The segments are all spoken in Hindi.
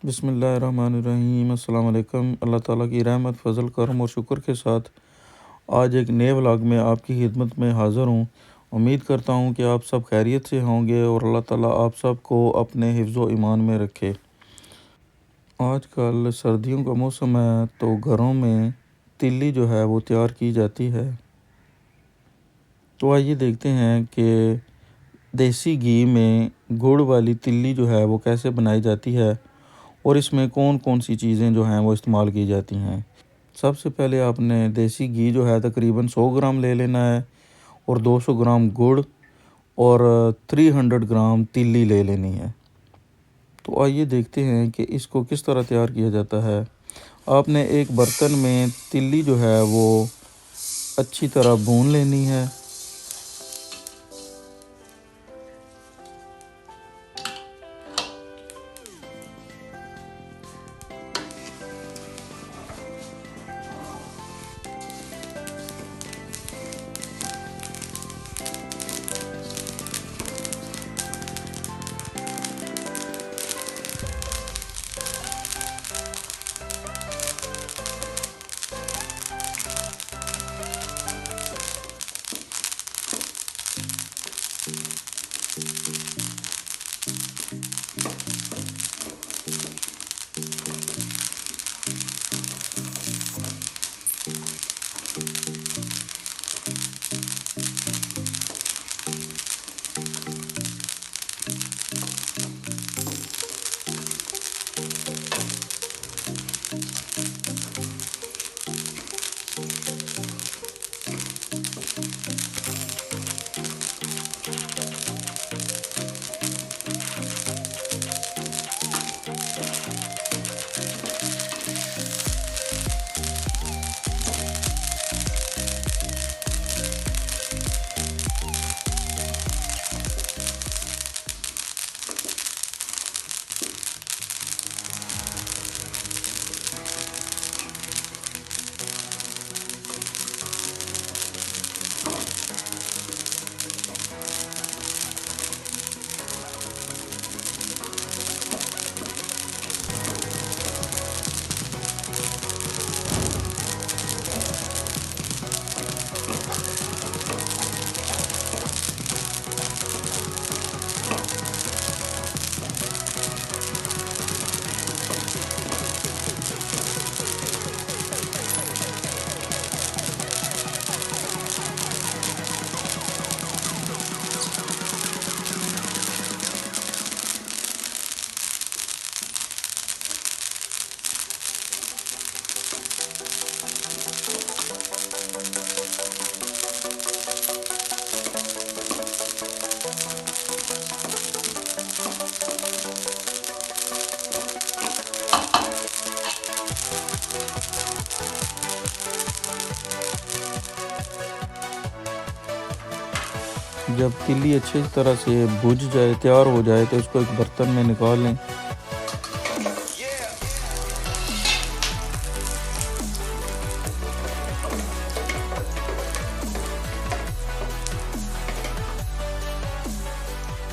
बिस्मिल्लाहिर्रहमानिर्रहीम। अस्सलाम वालेकुम। अल्लाह ताला की रहमत, फ़ज़ल, करम और शुक्र के साथ आज एक नए व्लॉग में आपकी खिदमत में हाज़िर हूँ। उम्मीद करता हूँ कि आप सब खैरियत से होंगे और अल्लाह ताला आप सब को अपने हिफ्ज़ व ईमान में रखे। आजकल सर्दियों का मौसम है तो घरों में तिल्ली जो है वो तैयार की जाती है। तो आइए देखते हैं कि देसी घी में गुड़ वाली तिल्ली जो है वो कैसे बनाई जाती है और इसमें कौन कौन सी चीज़ें जो हैं वो इस्तेमाल की जाती हैं। सबसे पहले आपने देसी घी जो है तकरीबन 100 ग्राम ले लेना है और 200 ग्राम गुड़ और 300 ग्राम तिल्ली ले लेनी है। तो आइए देखते हैं कि इसको किस तरह तैयार किया जाता है। आपने एक बर्तन में तिल्ली जो है वो अच्छी तरह भून लेनी है। जब तिल्ली अच्छी तरह से भुज जाए, तैयार हो जाए तो इसको एक बर्तन में निकाल लें।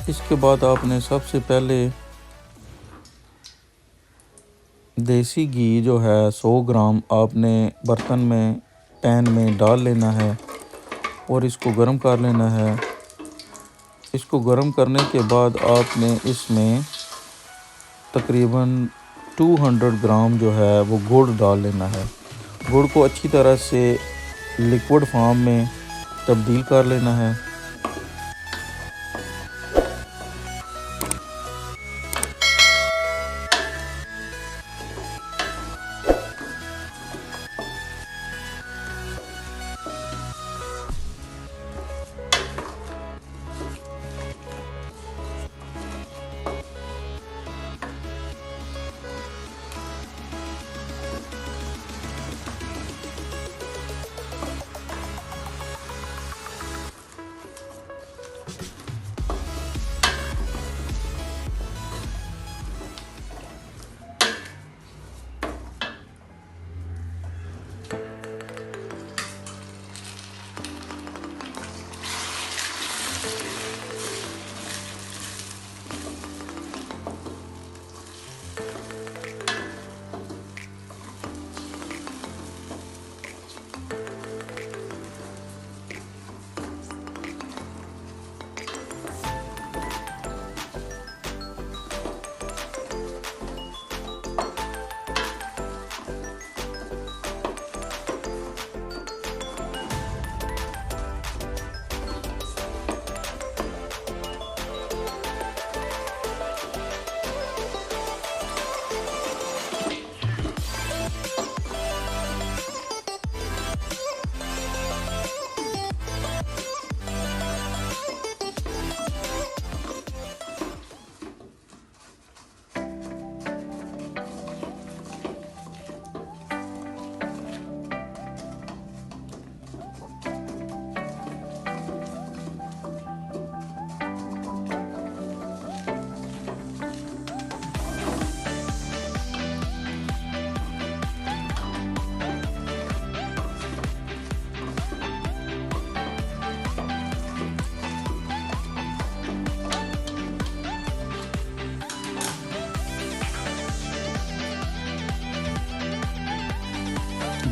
इसके बाद आपने सबसे पहले देसी घी जो है 100 ग्राम आपने बर्तन में पैन में डाल लेना है और इसको गर्म कर लेना है। इसको गर्म करने के बाद आपने इसमें तकरीबन 200 ग्राम जो है वो गुड़ डाल लेना है। गुड़ को अच्छी तरह से लिक्विड फॉर्म में तब्दील कर लेना है।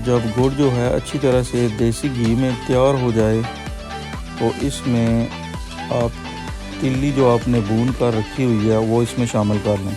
जब गुड़ जो है अच्छी तरह से देसी घी में तैयार हो जाए तो इसमें आप तिल्ली जो आपने भून कर रखी हुई है वो इसमें शामिल कर लें।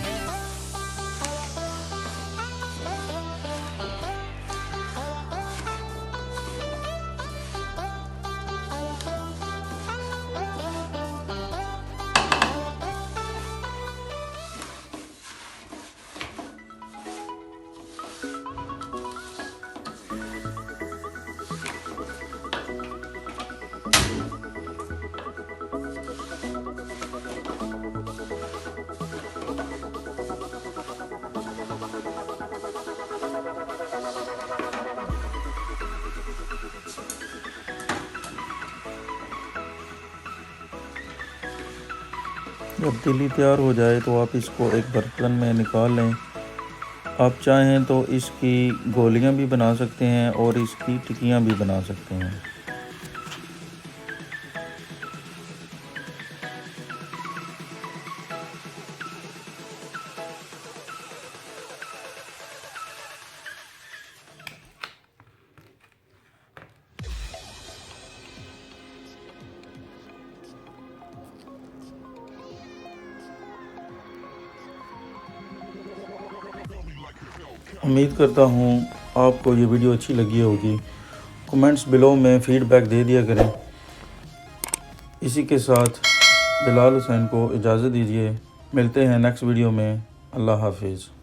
जब तिल्ली तैयार हो जाए तो आप इसको एक बर्तन में निकाल लें। आप चाहें तो इसकी गोलियां भी बना सकते हैं और इसकी टिक्कियां भी बना सकते हैं। उम्मीद करता हूँ आपको ये वीडियो अच्छी लगी होगी। कमेंट्स बिलो में फ़ीडबैक दे दिया करें। इसी के साथ बिलाल हुसैन को इजाज़त दीजिए। मिलते हैं नेक्स्ट वीडियो में। अल्लाह हाफिज़।